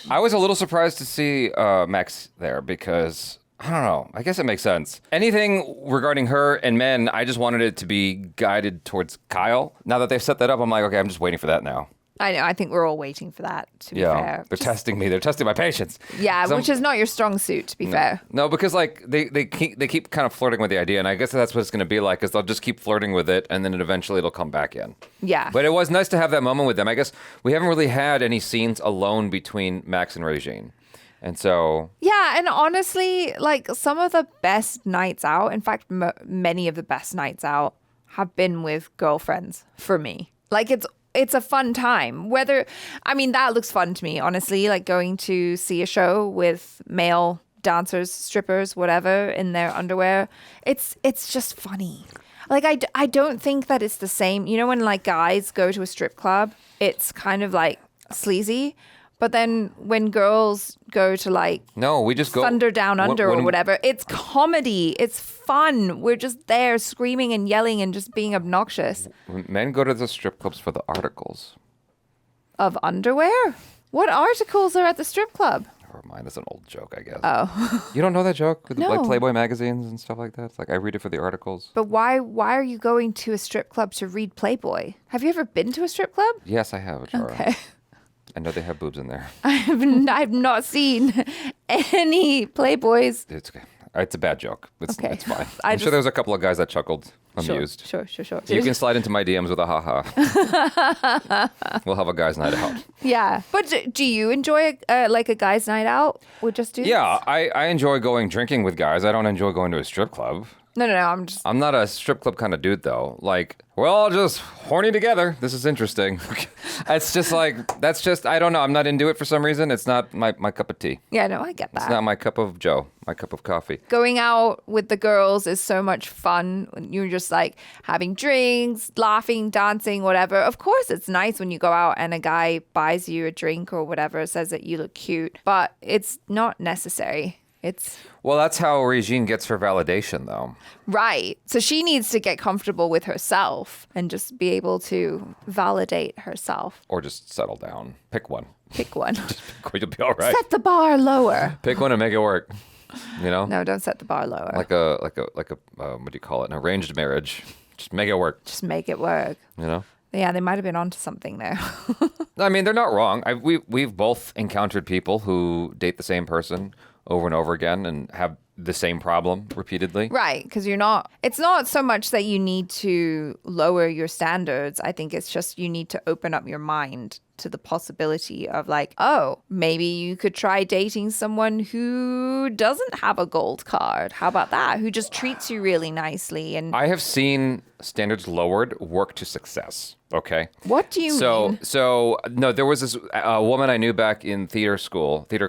I was a little surprised to see Max there because, I don't know, I guess it makes sense. Anything regarding her and men, I just wanted it to be guided towards Kyle. Now that they've set that up, I'm like, okay, I'm just waiting for that now. I know. I think we're all waiting for that, to be fair. They're testing me. They're testing my patience. Yeah, which is not your strong suit, to be fair. No, because like they keep kind of flirting with the idea, and I guess that's what it's going to be like, is they'll just keep flirting with it, and then eventually it'll come back in. Yeah. But it was nice to have that moment with them. I guess we haven't really had any scenes alone between Max and Regine. And so... Yeah, and honestly, like some of the best nights out, in fact, many of the best nights out have been with girlfriends for me. Like it's a fun time. That looks fun to me, honestly, like going to see a show with male dancers, strippers, whatever, in their underwear. It's just funny. Like, I don't think that it's the same. You know, when like guys go to a strip club, it's kind of like sleazy. But then when girls go to like No, we just go Thunder Down Under or when- whatever, it's comedy. It's fun. We're just there screaming and yelling and just being obnoxious. when men go to the strip clubs for the articles. Of underwear? What articles are at the strip club? Never mind, that's an old joke, I guess. Oh. You don't know that joke? With, No. like Playboy magazines and stuff like that? It's like, I read it for the articles. But why are you going to a strip club to read Playboy? Have you ever been to a strip club? Yes, I have, Chara. Okay. I know they have boobs in there. I've not seen any Playboys. It's okay. It's a bad joke. It's fine. I I'm sure just- there was a couple of guys that chuckled, amused. Sure. You can slide into my DMs with a ha-ha. We'll have a guy's night out. Yeah. But do you enjoy like a guy's night out with just dudes? Yeah, I enjoy going drinking with guys. I don't enjoy going to a strip club. No. I'm not a strip club kind of dude, though. Like, we're all just horny together. This is interesting. It's just like, I don't know. I'm not into it for some reason. It's not my cup of tea. Yeah, no, I get that. It's not my cup of joe, my cup of coffee. Going out with the girls is so much fun. You're just like having drinks, laughing, dancing, whatever. Of course, it's nice when you go out and a guy buys you a drink or whatever, says that you look cute, but it's not necessary. Well, that's how Regine gets her validation, though. Right. So she needs to get comfortable with herself and just be able to validate herself. Or just settle down. Pick one. Pick one. You'll be all right. Set the bar lower. Pick one and make it work. You know? No, don't set the bar lower. Like a what do you call it? An arranged marriage. Just make it work. Just make it work. You know? Yeah, they might have been onto something there. I mean, they're not wrong. We've both encountered people who date the same person over and over again and have the same problem repeatedly. Right, because it's not so much that you need to lower your standards. I think it's just you need to open up your mind to the possibility of like, oh, maybe you could try dating someone who doesn't have a gold card. How about that? Who just treats you really nicely. And I have seen standards lowered work to success. Okay. What do you mean? So no, there was this woman I knew back in theater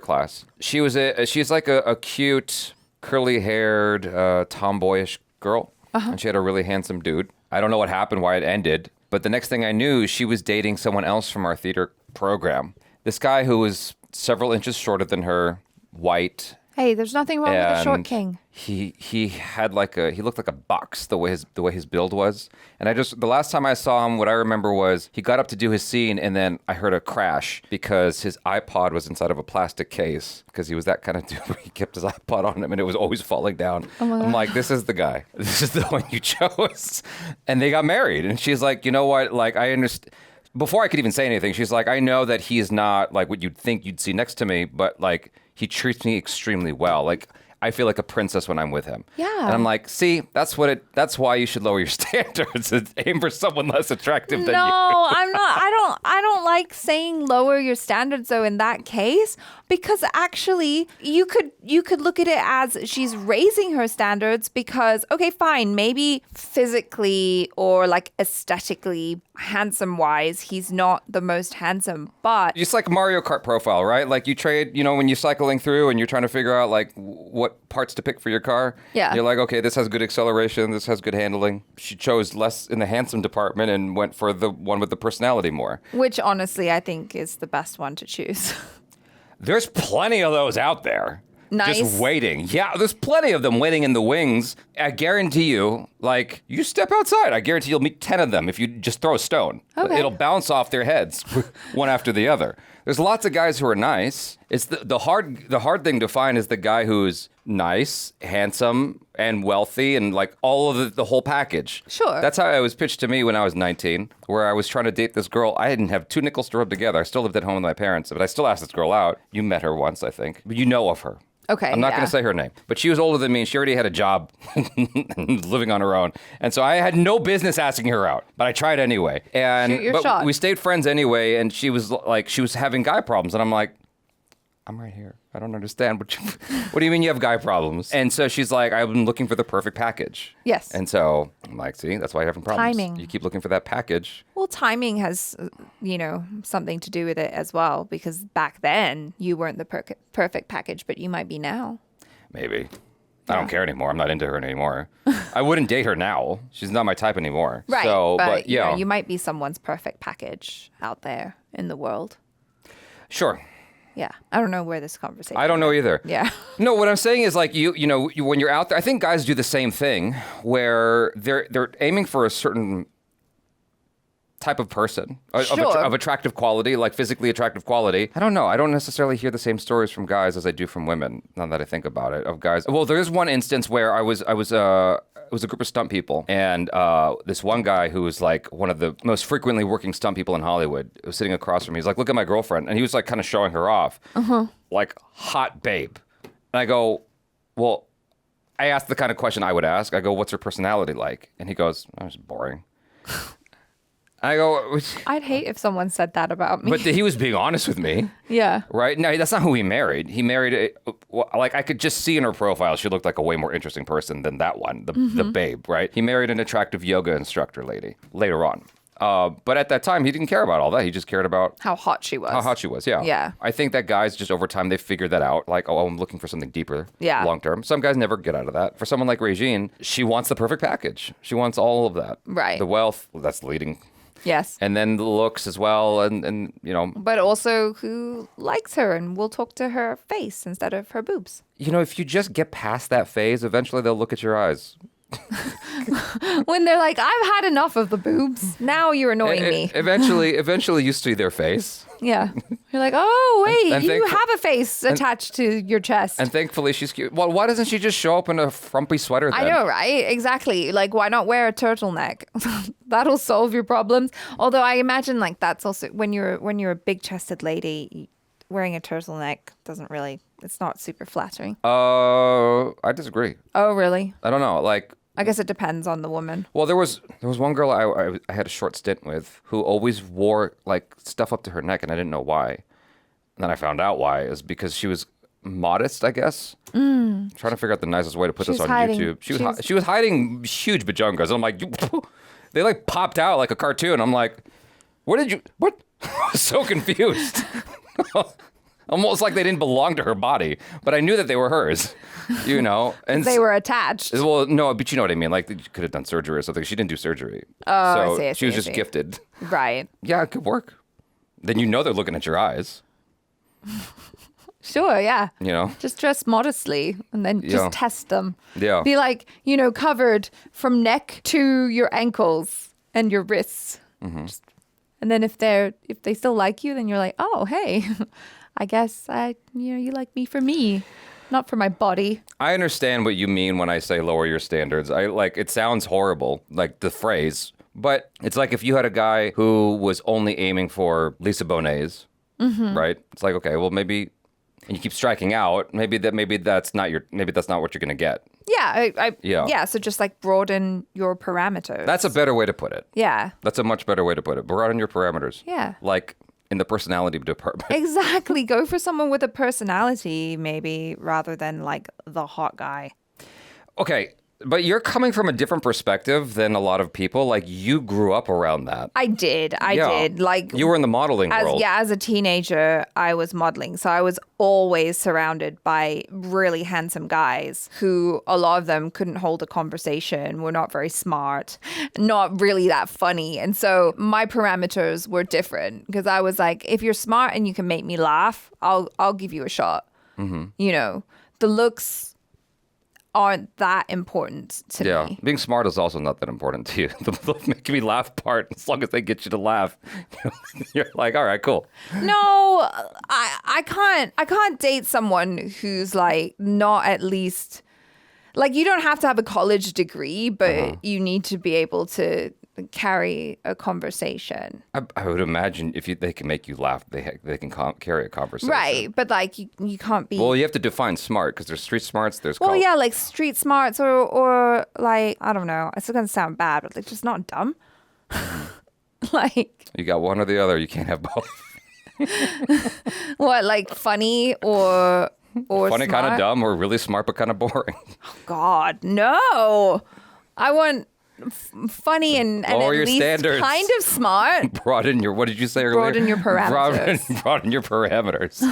class. She's like a cute, curly-haired, tomboyish girl, and she had a really handsome dude. I don't know what happened, why it ended, but the next thing I knew, she was dating someone else from our theater program. This guy who was several inches shorter than her, white. Hey, there's nothing wrong with a short king. He had he looked like a box the way his build was. And the last time I saw him, what I remember was he got up to do his scene and then I heard a crash because his iPod was inside of a plastic case because he was that kind of dude where he kept his iPod on him and it was always falling down. Oh my God. I'm like, this is the guy. This is the one you chose. And they got married. And she's like, you know what? Like, I understand. Before I could even say anything, she's like, I know that he's not like what you'd think you'd see next to me, but like he treats me extremely well. Like I feel like a princess when I'm with him. Yeah. And I'm like, see, that's why you should lower your standards and aim for someone less attractive than you. No, I'm not. I don't like saying lower your standards though in that case because actually you could look at it as she's raising her standards because okay, fine, maybe physically or like aesthetically handsome wise, he's not the most handsome, but It's like Mario Kart profile, right? Like you trade, when you're cycling through and you're trying to figure out like what parts to pick for your car. Yeah. You're like, okay, this has good acceleration, this has good handling. She chose less in the handsome department and went for the one with the personality more. which honestly I think is the best one to choose. There's plenty of those out there. Nice. Just waiting. Yeah, there's plenty of them waiting in the wings. I guarantee you, like, you step outside, I guarantee you'll meet 10 of them if you just throw a stone. Okay. It'll bounce off their heads one after the other. There's lots of guys who are nice. It's the hard thing to find is the guy who's nice, handsome, and wealthy, and like all of the whole package. Sure. That's how it was pitched to me when I was 19, where I was trying to date this girl. I didn't have 2 nickels to rub together. I still lived at home with my parents, but I still asked this girl out. You met her once, I think. But you know of her. Okay, I'm not yeah. going to say her name, but she was older than me and she already had a job living on her own. And so I had no business asking her out, but I tried anyway. And Shoot your but shot. we stayed friends anyway, and she was having guy problems, and I'm like, I'm right here. I don't understand. What do you mean you have guy problems? And so she's like, I've been looking for the perfect package. Yes. And so I'm like, see, that's why you're having problems. Timing. You keep looking for that package. Well, timing has, something to do with it as well, because back then you weren't the perfect package, but you might be now. Maybe. I don't care anymore. I'm not into her anymore. I wouldn't date her now. She's not my type anymore. Right. So, but you might be someone's perfect package out there in the world. Sure. Yeah. I don't know where this conversation I don't know either. Yeah. No, what I'm saying is like when you're out there, I think guys do the same thing where they're aiming for a certain type of person of attractive quality, like physically attractive quality. I don't know. I don't necessarily hear the same stories from guys as I do from women. Now that I think about it, of guys. Well, there's one instance where it was a group of stunt people, and this one guy who was like one of the most frequently working stunt people in Hollywood was sitting across from me. He's like, "Look at my girlfriend," and he was like kind of showing her off, like hot babe. And I go, "Well," I asked the kind of question I would ask. I go, "What's her personality like?" And he goes, "Oh, it's boring." I go, I'd hate if someone said that about me. but he was being honest with me. Yeah. Right? No, that's not who he married. He married, like, I could just see in her profile, she looked like a way more interesting person than that one, the babe, right? He married an attractive yoga instructor lady later on. But at that time, he didn't care about all that. He just cared about how hot she was. How hot she was, yeah. Yeah. I think that guys just over time, they figured that out. Like, oh, I'm looking for something deeper long term. Some guys never get out of that. For someone like Regine, she wants the perfect package. She wants all of that. Right. The wealth, that's leading. Yes. And then the looks as well, and you know. But also who likes her and will talk to her face instead of her boobs. You know, if you just get past that phase, eventually they'll look at your eyes. When they're like, I've had enough of the boobs. Now you're annoying me. Eventually you see their face. Yeah. You're like, oh, wait, And you have a face attached to your chest. And thankfully she's cute. Well, why doesn't she just show up in a frumpy sweater then? I know, right? Exactly. Like, why not wear a turtleneck? That'll solve your problems. Although I imagine like that's also when you're a big-chested lady, wearing a turtleneck doesn't really, it's not super flattering. I disagree. Oh, really? I don't know. Like, I guess it depends on the woman. well, there was one girl I had a short stint with who always wore like stuff up to her neck, and I didn't know why. And then I found out why. It was because she was modest, I guess. Trying to figure out the nicest way to put this on YouTube. She was hiding huge bajungas. And I'm like, they like popped out like a cartoon. I'm like, what? I was so confused. Almost like they didn't belong to her body, but I knew that they were hers, you know. And they were attached. Well, no, but you know what I mean. Like, they could have done surgery or something. She didn't do surgery. Oh, so I see, she was just gifted. Right. Yeah, it could work. Then you know they're looking at your eyes. Sure, yeah. You know? Just dress modestly and then just test them. Yeah. Be like, covered from neck to your ankles and your wrists. Mm-hmm. And then if they still like you, then you're like, oh, hey, I guess you like me for me, not for my body. I understand what you mean when I say lower your standards. It sounds horrible, like the phrase, but it's like if you had a guy who was only aiming for Lisa Bonet's, right? It's like, okay, well maybe, and you keep striking out, maybe that's not what you're gonna get. Yeah, Yeah. So just like broaden your parameters. That's a better way to put it. Yeah. That's a much better way to put it. Broaden your parameters. Yeah. Like in the personality department. Exactly. Go for someone with a personality, maybe, rather than like the hot guy. Okay. But you're coming from a different perspective than a lot of people. Like, you grew up around that. I did. Like, you were in the modeling world. Yeah, as a teenager, I was modeling. So I was always surrounded by really handsome guys who, a lot of them couldn't hold a conversation, were not very smart, not really that funny. And so my parameters were different because I was like, if you're smart and you can make me laugh, I'll give you a shot. Mm-hmm. The looks aren't that important to me. Yeah, being smart is also not that important to you. The making me laugh part, as long as they get you to laugh, you're like, all right, cool. No, I can't date someone who's like not at least, like, you don't have to have a college degree, but you need to be able to carry a conversation. I would imagine if they can make you laugh, they can carry a conversation. Right, but like you can't be. Well, you have to define smart because there's street smarts. There's yeah, like street smarts or like, I don't know. It's gonna sound bad, but like just not dumb. Like, you got one or the other. You can't have both. What, like funny or funny, smart? kind of dumb, or really smart but kind of boring. Oh, God, no! I want funny and at least standards. Kind of smart. Broaden your, what did you say earlier? Broaden your parameters. Broaden your parameters.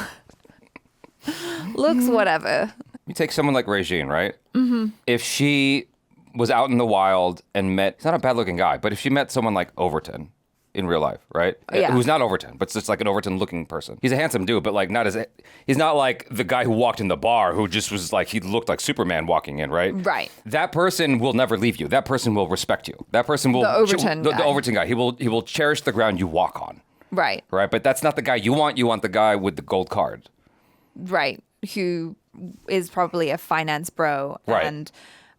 Looks whatever. You take someone like Regine, right? Mm-hmm. If she was out in the wild and met, he's not a bad looking guy, but if she met someone like Overton, in real life, right? Yeah. Who's not Overton, but just like an Overton-looking person. He's a handsome dude, but like he's not like the guy who walked in the bar who just was like, he looked like Superman walking in, right? Right. That person will never leave you. That person will respect you. That person will... The Overton guy. The Overton guy. He will cherish the ground you walk on. Right. Right? But that's not the guy you want. You want the guy with the gold card. Right. Who is probably a finance bro Right. and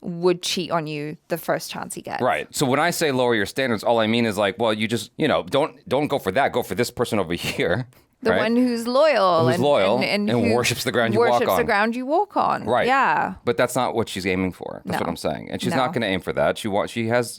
would cheat on you the first chance he gets. Right. So when I say lower your standards, all I mean is like, well, you just, don't go for that. Go for this person over here. The right? one who's loyal. Who's loyal and and who worships the ground you walk Worships on. the ground you walk on. Right. Yeah. But that's not what she's aiming for. That's No. what I'm saying. And she's No. not going to aim for that.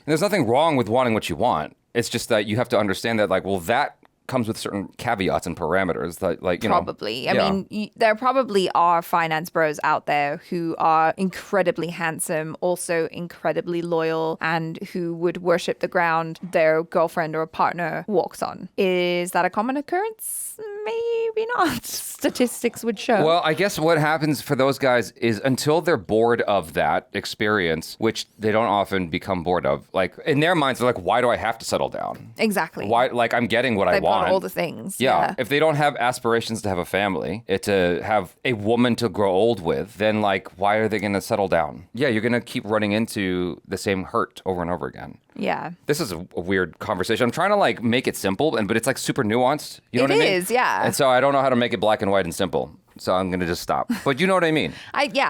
There's nothing wrong with wanting what you want. It's just that you have to understand that, like, well, that comes with certain caveats and parameters that, like, Probably. I yeah. mean, there probably are finance bros out there who are incredibly handsome, also incredibly loyal, and who would worship the ground their girlfriend or partner walks on. Is that a common occurrence? Maybe not. Statistics would show. Well, I guess what happens for those guys is until they're bored of that experience, which they don't often become bored of, like, in their minds, they're like, why do I have to settle down? Exactly. Why? Like, I'm getting what I They've want. got all the things. Yeah. If they don't have aspirations to have a family, to have a woman to grow old with, then, like, why are they going to settle down? Yeah, you're going to keep running into the same hurt over and over again. Yeah. This is a weird conversation. I'm trying to, like, make it simple, but it's, like, super nuanced. You know what I mean? It is, yeah. And so I don't know how to make it black and white and simple. So I'm going to just stop. But you know what I mean? I do.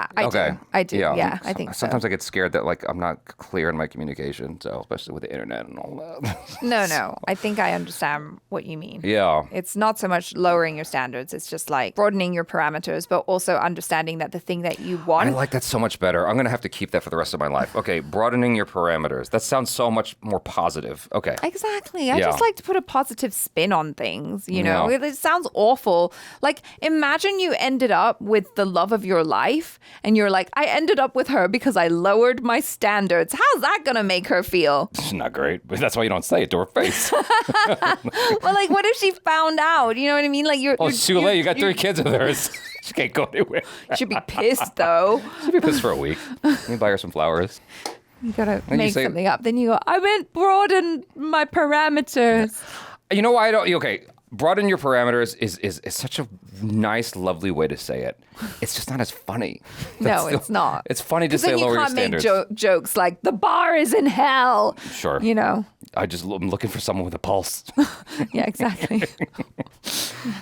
I do. Yeah, I think so. Sometimes I get scared that, like, I'm not clear in my communication, so especially with the internet and all that. No. I think I understand what you mean. Yeah. It's not so much lowering your standards. It's just like broadening your parameters, but also understanding that the thing that you want. I like that so much better. I'm going to have to keep that for the rest of my life. Okay, broadening your parameters. That sounds so much more positive. Okay. Exactly. I Yeah. just like to put a positive spin on things, you know? Yeah. It sounds awful. Like, imagine you ended up with the love of your life and you're like, I ended up with her because I lowered my standards. How's that going to make her feel? It's not great, but that's why you don't say it to her face. Well, like, what if she found out? You know what I mean? Like, It's too late. You got 3 kids of hers. She can't go anywhere. She'd be pissed, though. She'd be pissed for a week. You buy her some flowers. You gotta you make say- something up. Then you go, I meant broaden my parameters. You know why I don't? Okay, broaden your parameters is such a nice, lovely way to say it. It's just not as funny. No, it's not. It's funny to 'Cause say then you lower your can't make standards. jokes like, the bar is in hell. Sure. You know? I'm looking for someone with a pulse. Yeah, exactly.